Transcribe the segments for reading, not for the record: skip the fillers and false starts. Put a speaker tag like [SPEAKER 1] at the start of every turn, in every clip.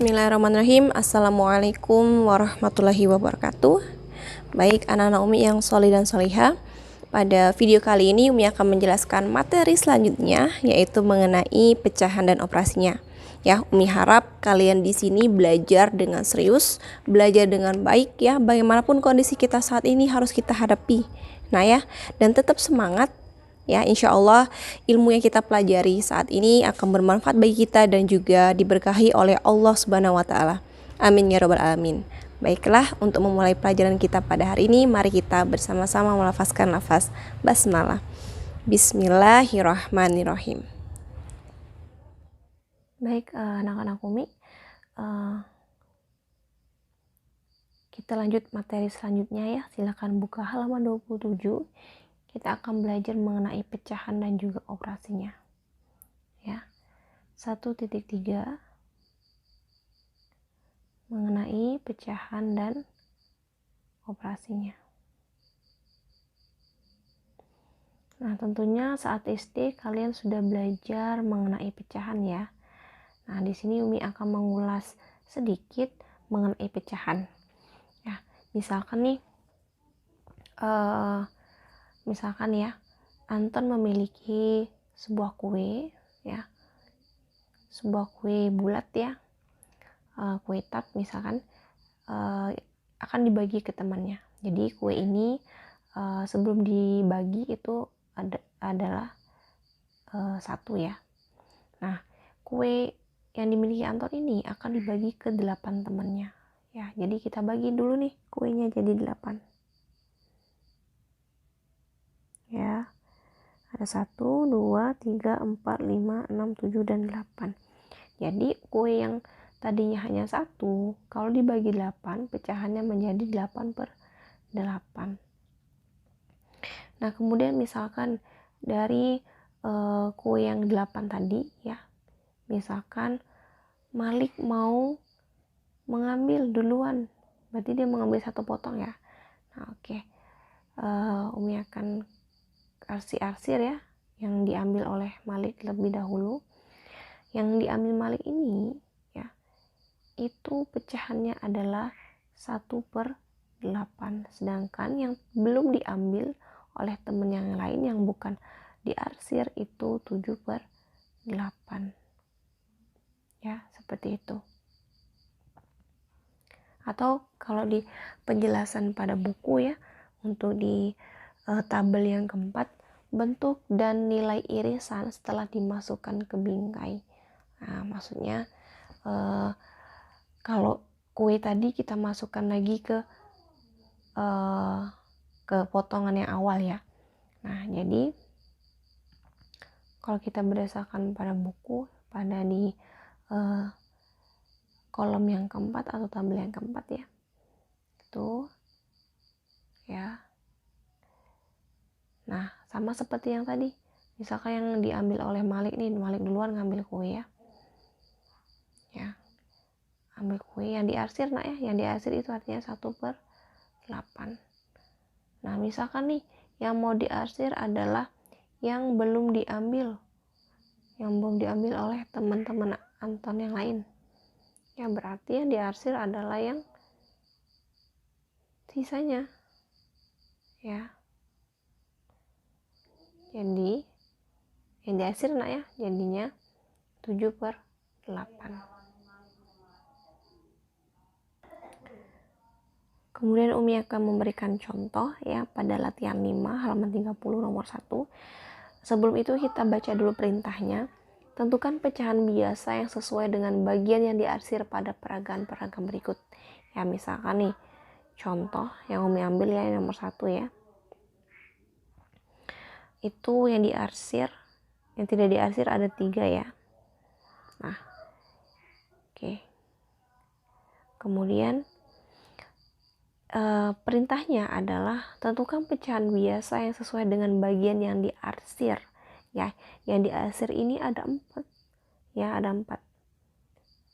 [SPEAKER 1] Bismillahirrahmanirrahim. Assalamualaikum warahmatullahi wabarakatuh. Baik anak-anak Umi yang solih dan solihah, pada video kali ini Umi akan menjelaskan materi selanjutnya, yaitu mengenai pecahan dan operasinya. Ya, Umi harap kalian di sini belajar dengan serius, belajar dengan baik ya. Bagaimanapun kondisi kita saat ini harus kita hadapi. Nah ya, dan tetap semangat. Ya, insya Allah ilmu yang kita pelajari saat ini akan bermanfaat bagi kita dan juga diberkahi oleh Allah Subhanahu wa Ta'ala. Amin ya Rabbal 'Alamin. Baiklah, untuk memulai pelajaran kita pada hari ini, mari kita bersama-sama melafazkan lafaz basmalah. Bismillahirrahmanirrahim. Baik, anak-anak Umi, kita lanjut materi selanjutnya ya. Silakan buka halaman 27. Kita akan belajar mengenai pecahan dan juga operasinya. Ya. 1.3 mengenai pecahan dan operasinya. Nah, tentunya saat SD kalian sudah belajar mengenai pecahan ya. Nah, di sini Umi akan mengulas sedikit mengenai pecahan. Ya, misalkan nih misalkan ya, Anton memiliki sebuah kue ya, sebuah kue bulat ya, kue tart misalkan, akan dibagi ke temannya. Jadi kue ini sebelum dibagi itu adalah satu ya. Nah, kue yang dimiliki Anton ini akan dibagi ke 8 temannya ya. Jadi kita bagi dulu nih kuenya jadi 8 ya. Ada 1, 2, 3, 4, 5, 6, 7, dan 8. Jadi kue yang tadinya hanya 1, kalau dibagi 8, pecahannya menjadi 8/8. Nah, kemudian misalkan dari kue yang 8 tadi ya, misalkan Malik mau mengambil duluan, berarti dia mengambil 1 potong ya. Nah, oke. Umi akan arsir ya yang diambil oleh Malik lebih dahulu. Yang diambil Malik ini ya, itu pecahannya adalah 1/8, sedangkan yang belum diambil oleh teman yang lain yang bukan diarsir itu 7/8 ya, seperti itu. Atau kalau di penjelasan pada buku ya, untuk di tabel yang keempat, bentuk dan nilai irisan setelah dimasukkan ke bingkai. Nah, maksudnya kalau kue tadi kita masukkan lagi ke potongan yang awal ya. Nah, jadi kalau kita berdasarkan pada buku, pada di kolom yang keempat atau tabel yang keempat ya, itu ya. Nah, sama seperti yang tadi, misalkan yang diambil oleh Malik nih, Malik duluan ngambil kue ya, ambil kue yang diarsir nak ya, yang diarsir itu artinya 1/8. Nah, misalkan nih yang mau diarsir adalah yang belum diambil oleh teman-teman Anton yang lain ya, berarti yang diarsir adalah yang sisanya ya. Jadi yang diarsir nak ya, jadinya 7/8. Kemudian Umi akan memberikan contoh ya pada latihan 5 halaman 30 nomor 1. Sebelum itu kita baca dulu perintahnya. Tentukan pecahan biasa yang sesuai dengan bagian yang diarsir pada peragaan-peragaan berikut. Ya, misalkan nih contoh yang Umi ambil ya nomor 1 ya. Itu yang diarsir, yang tidak diarsir ada 3 ya. Nah, oke. Kemudian perintahnya adalah tentukan pecahan biasa yang sesuai dengan bagian yang diarsir ya. Yang diarsir ini ada 4 ya, ada 4.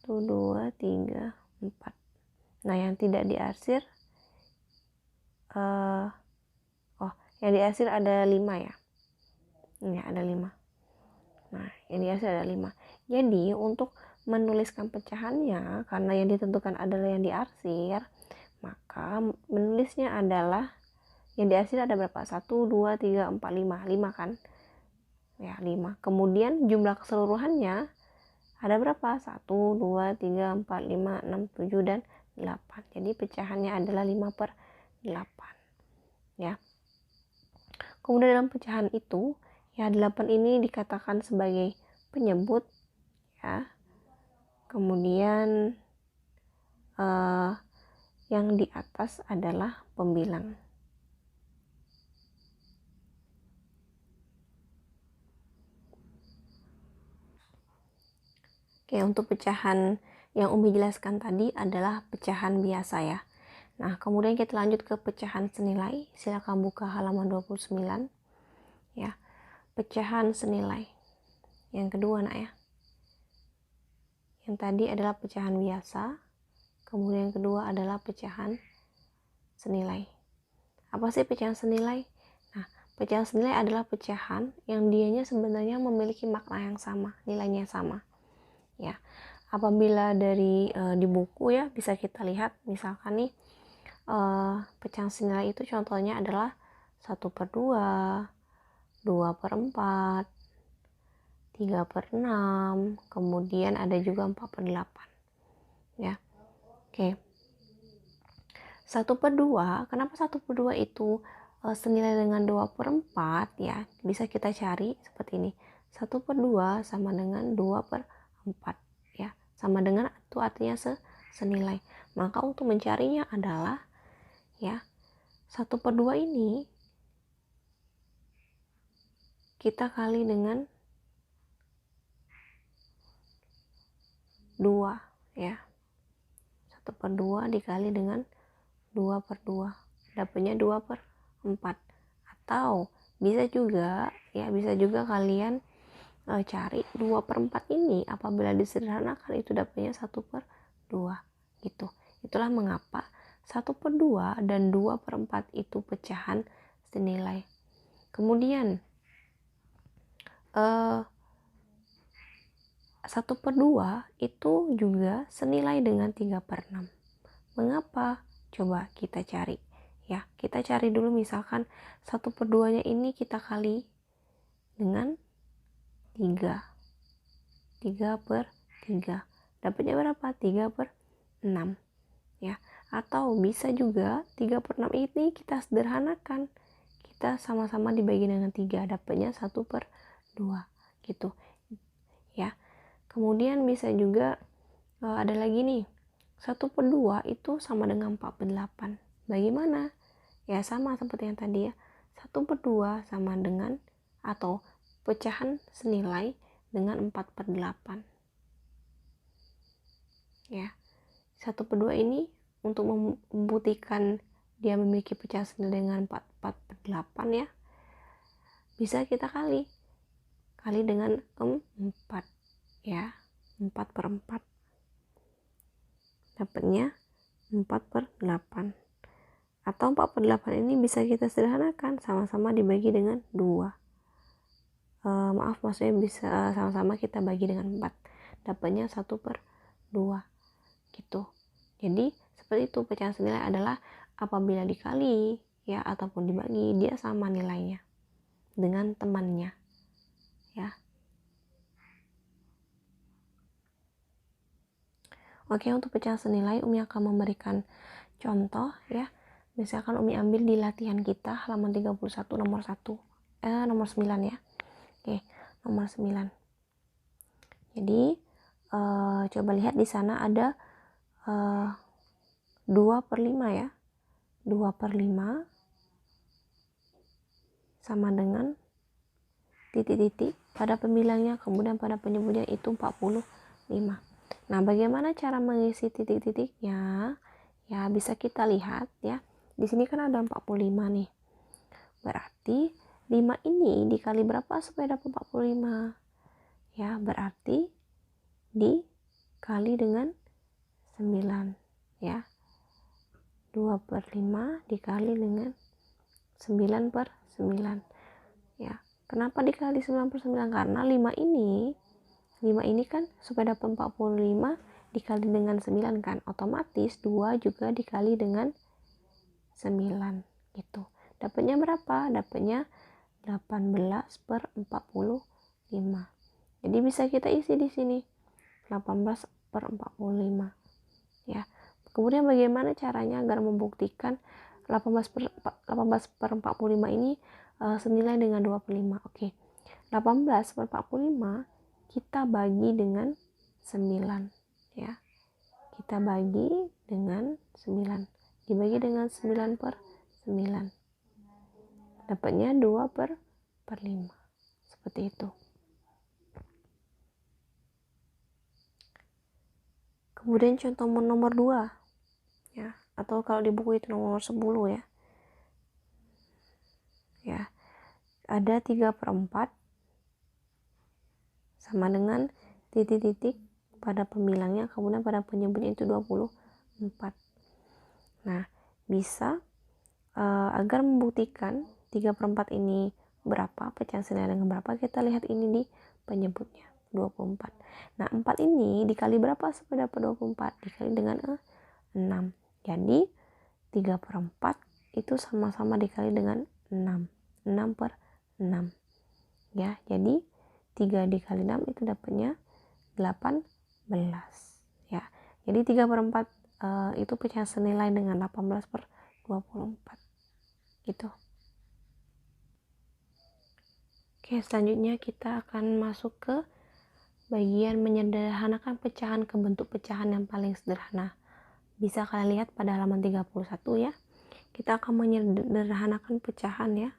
[SPEAKER 1] 1, 2, 3, 4. Nah, yang tidak diarsir yang diarsir ada 5 ya. Ini ada 5. Nah, yang diarsir ada 5. Jadi untuk menuliskan pecahannya, karena yang ditentukan adalah yang diarsir, maka menulisnya adalah yang diarsir ada berapa? 1, 2, 3, 4, 5. 5 kan? Ya, 5. Kemudian jumlah keseluruhannya ada berapa? 1, 2, 3, 4, 5, 6, 7, dan 8. Jadi pecahannya adalah 5/8. Ya. Kemudian dalam pecahan itu, ya 8 ini dikatakan sebagai penyebut, ya. Kemudian yang di atas adalah pembilang. Oke, untuk pecahan yang Umi jelaskan tadi adalah pecahan biasa ya. Nah, kemudian kita lanjut ke pecahan senilai. Silakan buka halaman 29. Ya, pecahan senilai. Yang kedua, Nak ya. Yang tadi adalah pecahan biasa. Kemudian yang kedua adalah pecahan senilai. Apa sih pecahan senilai? Nah, pecahan senilai adalah pecahan yang dianya sebenarnya memiliki makna yang sama, nilainya sama. Ya, apabila dari di buku ya bisa kita lihat, misalkan nih pecahan senilai itu contohnya adalah 1/2, 2/4, 3/6, kemudian ada juga 4/8. Ya, oke. 1/2, kenapa 1/2 itu senilai dengan 2/4 ya? Bisa kita cari seperti ini. 1/2 sama dengan 2/4 ya. Sama dengan itu artinya senilai. Maka untuk mencarinya adalah ya 1/2 ini kita kali dengan 2 ya. 1/2 dikali dengan 2/2, dapatnya 2/4. Atau bisa juga kalian cari 2/4 ini apabila disederhanakan itu dapatnya 1/2 gitu. Itulah mengapa 1/2 dan 2/4 itu pecahan senilai. Kemudian 1/2 itu juga senilai dengan 3/6. Mengapa? Coba kita cari ya. Kita cari dulu, misalkan 1/2 nya ini kita kali dengan 3. 3/3. Dapatnya berapa? 3/6 ya. Atau bisa juga 3/6 ini kita sederhanakan. Kita sama-sama dibagi dengan 3, dapatnya 1/2 gitu. Ya. Kemudian bisa juga ada lagi nih. 1/2 itu sama dengan 4/8. Bagaimana? Ya sama seperti yang tadi ya. 1/2 sama dengan atau pecahan senilai dengan 4/8. Ya. 1/2 ini untuk membuktikan dia memiliki pecahan senilai dengan 4/8 ya. Bisa kita kali dengan 4 ya. 4/4. Dapatnya 4/8. Atau 4/8 ini bisa kita sederhanakan, sama-sama dibagi dengan 2. Maksudnya bisa sama-sama kita bagi dengan 4. Dapatnya 1/2 gitu. Jadi seperti itu, pecahan senilai adalah apabila dikali ya ataupun dibagi dia sama nilainya dengan temannya ya. Oke, untuk pecahan senilai Umi akan memberikan contoh ya. Misalkan Umi ambil di latihan kita halaman 31 nomor 9 ya. Oke, nomor 9. Jadi coba lihat di sana ada 2/5 ya. 2/5 sama dengan titik-titik pada pembilangnya, kemudian pada penyebutnya itu 45. Nah, bagaimana cara mengisi titik-titiknya? Ya, bisa kita lihat ya. Di sini kan ada 45 nih. Berarti 5 ini dikali berapa supaya dapat 45? Ya, berarti dikali dengan 9 ya. 2/5 dikali dengan 9/9 ya. Kenapa dikali 9/9? Karena 5 ini 5 ini kan supaya dapat 45 dikali dengan 9 kan, otomatis 2 juga dikali dengan 9 gitu. Dapatnya berapa? Dapatnya 18/45. Jadi bisa kita isi di sini 18/45 ya. Kemudian bagaimana caranya agar membuktikan 18/45 ini senilai dengan 25? Oke. 18/45 kita bagi dengan 9 ya. Kita bagi dengan 9. Dibagi dengan 9/9. Dapatnya 2/5. Seperti itu. Kemudian contoh nomor 2 ya, atau kalau di buku itu nomor 10 ya. Ya. Ada 3/4 sama dengan titik-titik pada pembilangnya, kemudian pada penyebutnya itu 24. Nah, bisa agar membuktikan 3/4 ini berapa, pecahan senilai dengan berapa, kita lihat ini di penyebutnya 24. Nah, 4 ini dikali berapa supaya dapat 24? Dikali dengan 6. Jadi 3/4 itu sama-sama dikali dengan 6. 6/6 ya. Jadi 3 dikali 6 itu dapatnya 18 ya. Jadi 3/4 itu pecahan senilai dengan 18/24 gitu. Oke, selanjutnya kita akan masuk ke bagian menyederhanakan pecahan ke bentuk pecahan yang paling sederhana. Bisa kalian lihat pada halaman 31 ya. Kita akan menyederhanakan pecahan ya.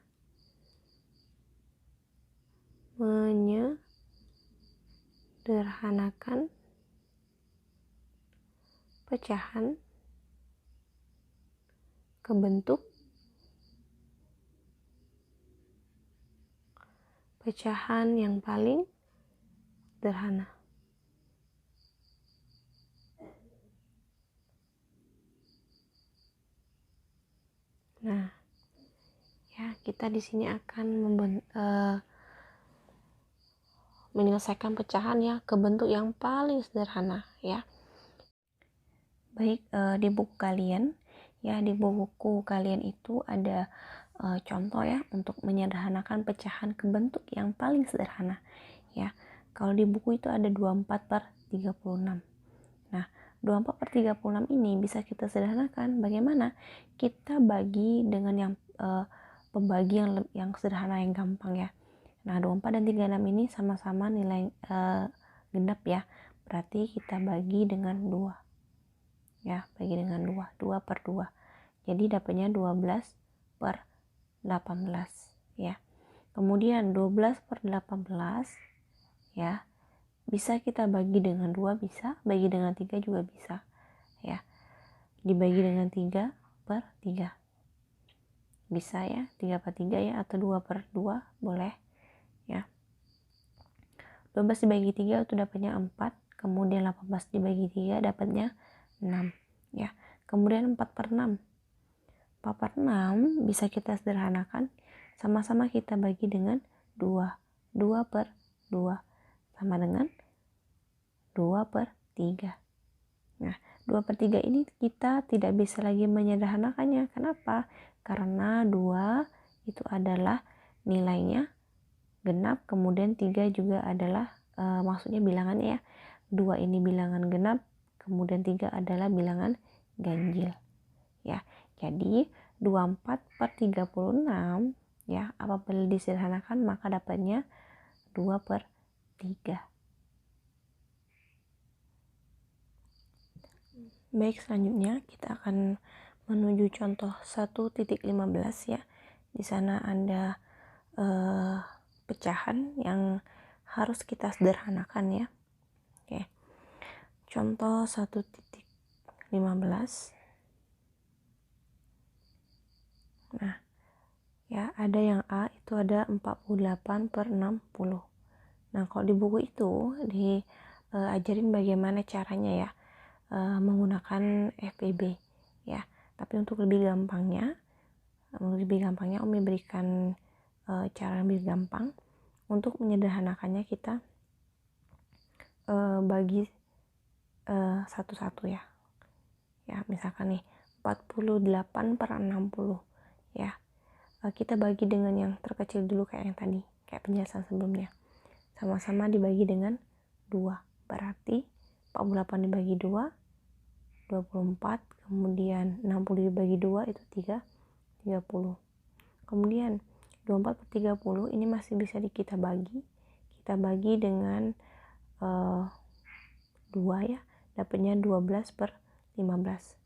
[SPEAKER 1] Menyederhanakan pecahan ke bentuk pecahan yang paling sederhana. Nah, ya kita di sini akan menyelesaikan pecahan ya ke bentuk yang paling sederhana ya. Baik, di buku kalian ya, di buku kalian itu ada contoh ya untuk menyederhanakan pecahan ke bentuk yang paling sederhana ya. Kalau di buku itu ada 24/36. Nah, 24/36 ini bisa kita sederhanakan. Bagaimana? Kita bagi dengan yang pembagi yang sederhana, yang gampang ya. Nah, 24 dan 36 ini sama-sama nilai genap ya. Berarti kita bagi dengan 2. Ya, bagi dengan 2. 2/2. Jadi dapatnya 12/18 ya. Kemudian 12/18 ya. Bisa kita bagi dengan 2, bisa, bagi dengan 3 juga bisa ya. Dibagi dengan 3/3 bisa ya, 3/3 ya, atau 2/2 boleh ya. 12 dibagi 3 itu dapatnya 4, kemudian 18 dibagi 3 dapatnya 6 ya. Kemudian 4/6 bisa kita sederhanakan, sama-sama kita bagi dengan 2. 2/2 sama dengan 2/3. Nah, 2/3 ini kita tidak bisa lagi menyederhanakannya. Kenapa? Karena 2 itu adalah nilainya genap, kemudian 3 juga adalah maksudnya bilangannya ya. 2 ini bilangan genap, kemudian 3 adalah bilangan ganjil. Ya. Jadi 24/36 ya, apabila disederhanakan maka dapatnya 2/3. Baik, selanjutnya kita akan menuju contoh 1.15 ya. Di sana ada pecahan yang harus kita sederhanakan ya. Oke. Contoh 1.15. Nah, ya ada yang A itu ada 48/60. Nah, kalau di buku itu diajarin bagaimana caranya ya menggunakan FPB ya. Tapi untuk lebih gampangnya Umi berikan cara lebih gampang untuk menyederhanakannya. Kita bagi satu-satu ya. Ya, misalkan nih 48/60 ya. Kita bagi dengan yang terkecil dulu kayak yang tadi, kayak penjelasan sebelumnya. Sama-sama dibagi dengan 2. Berarti 48 dibagi 2, 24. Kemudian 60 dibagi 2 itu 30. Kemudian 24/30 ini masih bisa kita bagi. Kita bagi dengan 2 ya, dapatnya 12/15.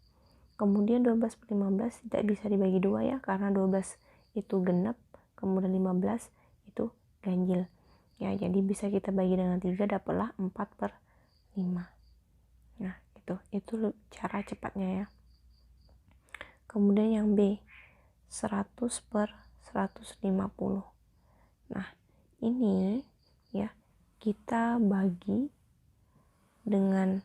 [SPEAKER 1] Kemudian 12/15 tidak bisa dibagi 2 ya, karena 12 itu genap, kemudian 15 itu ganjil. Ya, jadi bisa kita bagi dengan 3, dapatlah 4/5. Nah, itu cara cepatnya ya. Kemudian yang B, 100/150. Nah, ini ya kita bagi dengan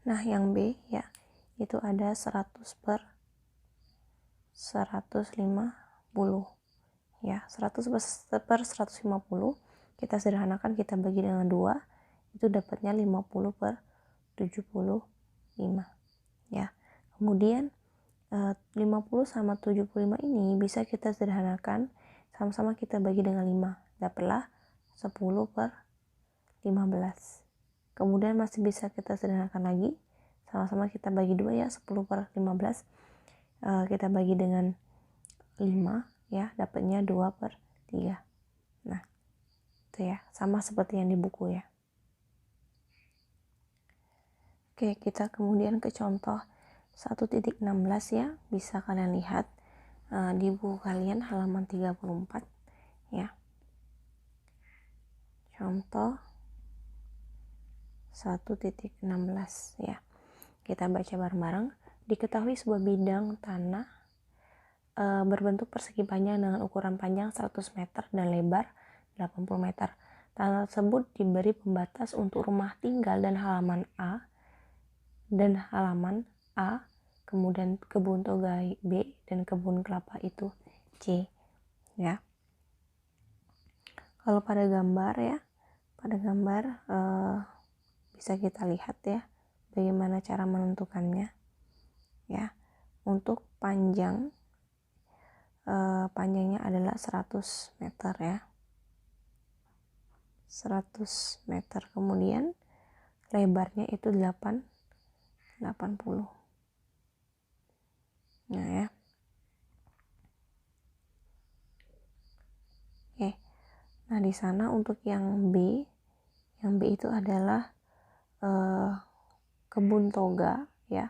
[SPEAKER 1] nah yang B ya itu ada 100/150 ya. 100/150 kita sederhanakan, kita bagi dengan 2, itu dapatnya 50/75 ya. Kemudian 50 sama 75 ini bisa kita sederhanakan, sama-sama kita bagi dengan 5, dapatlah 10/15. Kemudian masih bisa kita sederhanakan lagi, sama-sama kita bagi 2 ya, 10/15 kita bagi dengan 5 ya, dapatnya 2/3. Nah, itu ya, sama seperti yang di buku ya. Oke, kita kemudian ke contoh 1.16 ya, bisa kalian lihat di buku kalian halaman 34 ya. Contoh 1.16 ya. Kita baca bareng-bareng. Diketahui sebuah bidang tanah berbentuk persegi panjang dengan ukuran panjang 100 meter dan lebar 80 meter. Tanah tersebut diberi pembatas untuk rumah tinggal dan halaman A, kemudian kebun toga B, dan kebun kelapa itu C ya. Kalau pada gambar ya, bisa kita lihat ya bagaimana cara menentukannya ya. Untuk panjangnya adalah 100 meter ya, 100 meter. Kemudian lebarnya itu 80. Nah ya, oke. Nah di sana untuk yang B itu adalah kebun toga ya,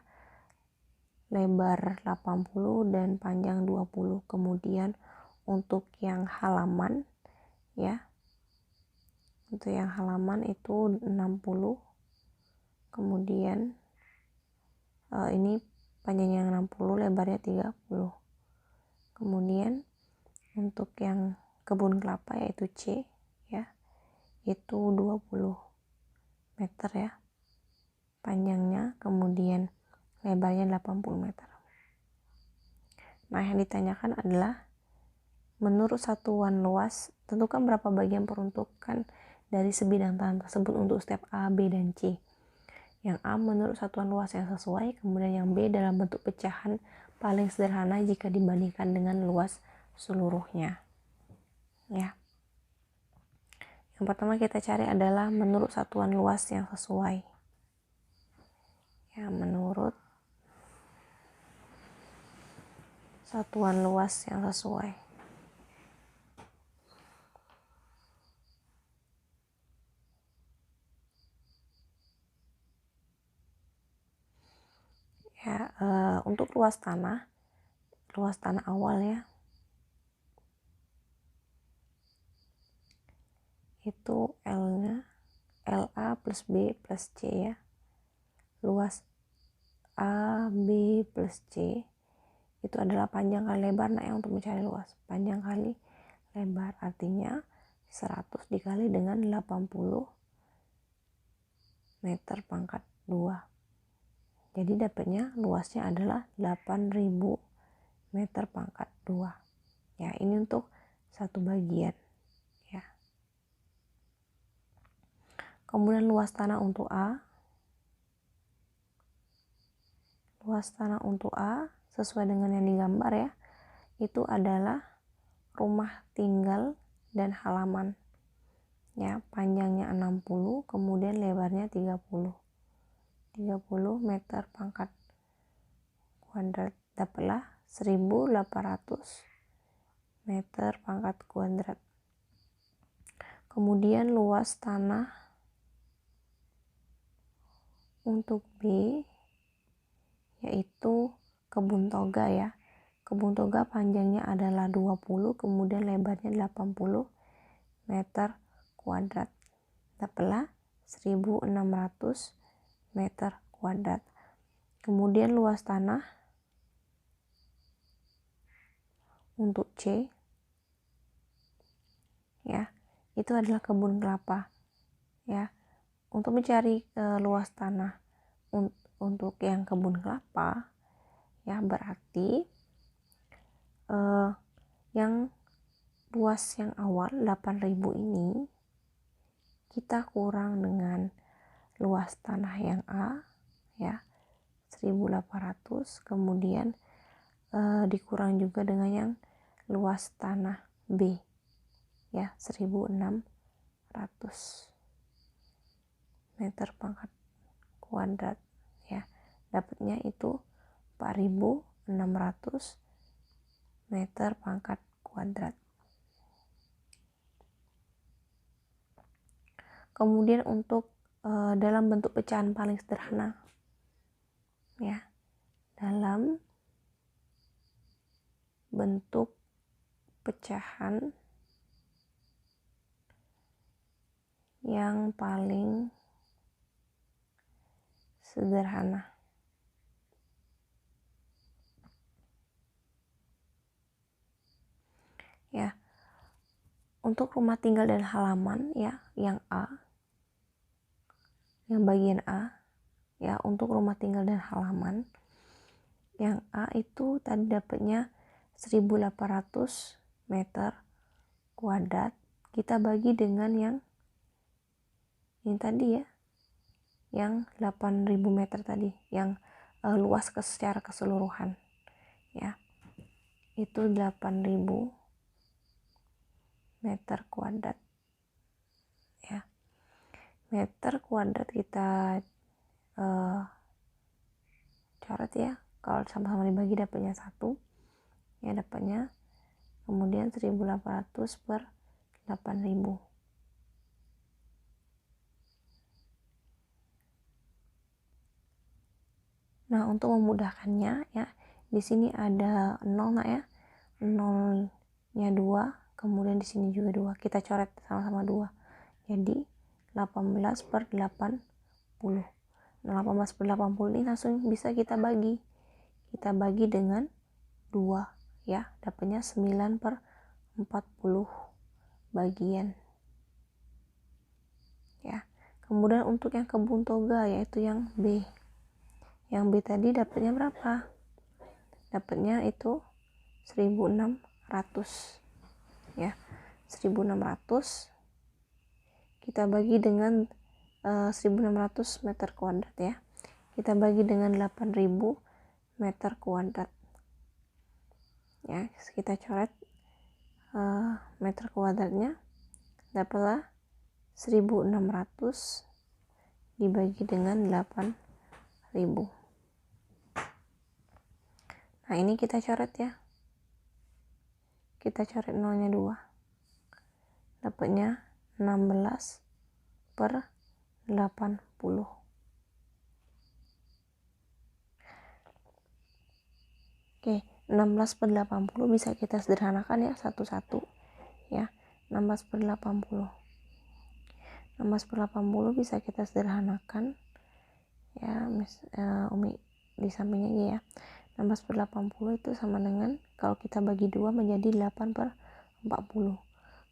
[SPEAKER 1] lebar 80 dan panjang 20. Kemudian untuk yang halaman ya, untuk yang halaman itu 60. Kemudian ini panjangnya 60, lebarnya 30. Kemudian untuk yang kebun kelapa yaitu C ya, itu 20 meter ya panjangnya, kemudian lebarnya 80 meter. Nah, yang ditanyakan adalah menurut satuan luas, tentukan berapa bagian peruntukan dari sebidang tanah tersebut untuk step A, B, dan C. Yang A menurut satuan luas yang sesuai, kemudian yang B dalam bentuk pecahan paling sederhana jika dibandingkan dengan luas seluruhnya. Ya. Yang pertama kita cari adalah menurut satuan luas yang sesuai. Ya, menurut satuan luas yang sesuai. Ya, untuk luas tanah awal ya, itu L-nya LA plus B plus C ya. Luas A, B plus C itu adalah panjang kali lebar. Nah, yang untuk mencari luas, panjang kali lebar, artinya 100 dikali dengan 80 meter pangkat 2. Jadi dapatnya luasnya adalah 8.000 meter pangkat 2. Ya, ini untuk satu bagian. Ya. Kemudian luas tanah untuk A. Luas tanah untuk A sesuai dengan yang digambar ya, itu adalah rumah tinggal dan halaman. Ya, panjangnya 60, kemudian lebarnya 30 meter pangkat kuadrat. Dapatlah 1.800 meter pangkat kuadrat. Kemudian luas tanah untuk B yaitu kebun toga ya. Kebun toga panjangnya adalah 20, kemudian lebarnya 80 meter kuadrat. Dapatlah 1.600 meter kuadrat. Kemudian luas tanah untuk C ya, itu adalah kebun kelapa ya. Untuk mencari luas tanah untuk yang kebun kelapa ya, berarti yang luas yang awal 8.000 ini kita kurang dengan luas tanah yang A ya 1.800, kemudian dikurang juga dengan yang luas tanah B ya 1.600 meter pangkat kuadrat ya. Dapatnya itu 4.600 meter pangkat kuadrat. Kemudian untuk dalam bentuk pecahan paling sederhana ya, dalam bentuk pecahan yang paling sederhana ya, untuk rumah tinggal dan halaman ya, yang A, yang bagian A ya, untuk rumah tinggal dan halaman yang A itu tadi dapatnya 1.800 meter kuadrat, kita bagi dengan yang ini tadi ya, yang 8.000 meter tadi, yang luas secara keseluruhan ya, itu 8.000 meter kuadrat ya. Meter kuadrat kita coret ya, kalau sama-sama dibagi dapatnya 1 ya, dapatnya kemudian 1.800 per 8.000. Nah, untuk memudahkannya ya, di sini ada 0 nak ya, 0-nya 2, kemudian di sini juga 2, kita coret sama-sama 2, jadi 18 per 80. Nah, 18 per 80 ini langsung bisa kita bagi dengan 2 ya, dapatnya 9 per 40 bagian ya. Kemudian untuk yang kebun toga yaitu yang B. Yang B tadi dapatnya berapa? Dapatnya itu 1.600 ya. 1.600 kita bagi dengan 1.600 meter kuadrat ya. Kita bagi dengan 8.000 meter kuadrat. Ya, kita coret meter kuadratnya, dapatlah 1.600 dibagi dengan 8.000. Nah, ini kita coret ya. Kita coret 0-nya 2. Dapatnya 16 per 80. Oke, 16 per 80 bisa kita sederhanakan ya satu-satu ya. 16 per 80. 16 per 80 bisa kita sederhanakan ya, Umi di sampingnya aja ya. 16 per 80 itu sama dengan, kalau kita bagi 2 menjadi 8 per 40.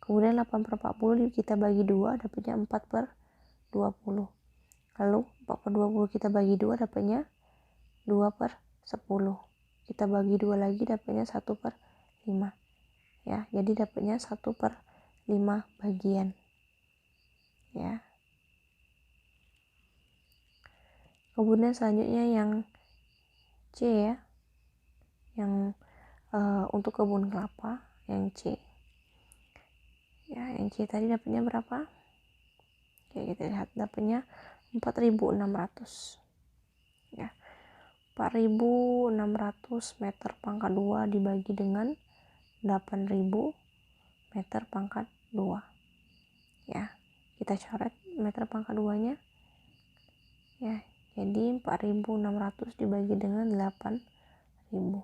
[SPEAKER 1] Kemudian 8 per 40 kita bagi 2 dapatnya 4 per 20. Lalu 4 per 20 kita bagi 2 dapatnya 2/10. Kita bagi 2 lagi dapatnya 1/5. Ya, jadi dapatnya 1/5 bagian. Ya. Kemudian selanjutnya yang C ya. Yang untuk kebun kelapa yang C. Ya, yang C tadi dapatnya berapa? Oke, kita lihat dapatnya 4.600. Ya. 4.600 meter pangkat 2 dibagi dengan 8.000 meter pangkat 2. Ya, kita coret meter pangkat 2-nya. Ya, jadi 4.600 dibagi dengan 8.000.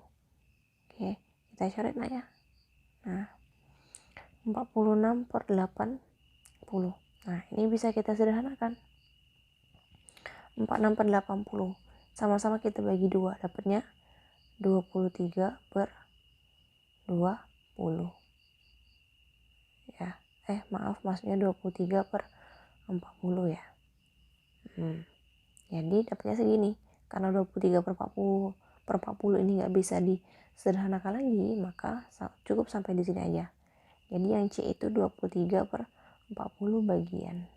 [SPEAKER 1] Oke, kita coret nak ya. Nah, 46/80. Nah, ini bisa kita sederhanakan. 46/80. Sama-sama kita bagi 2, dapatnya 23/20. Ya, maksudnya 23/40 ya. Jadi dapatnya segini. Karena 23/40 ini nggak bisa disederhanakan lagi, maka cukup sampai di sini aja. Jadi yang C itu 23/40 bagian.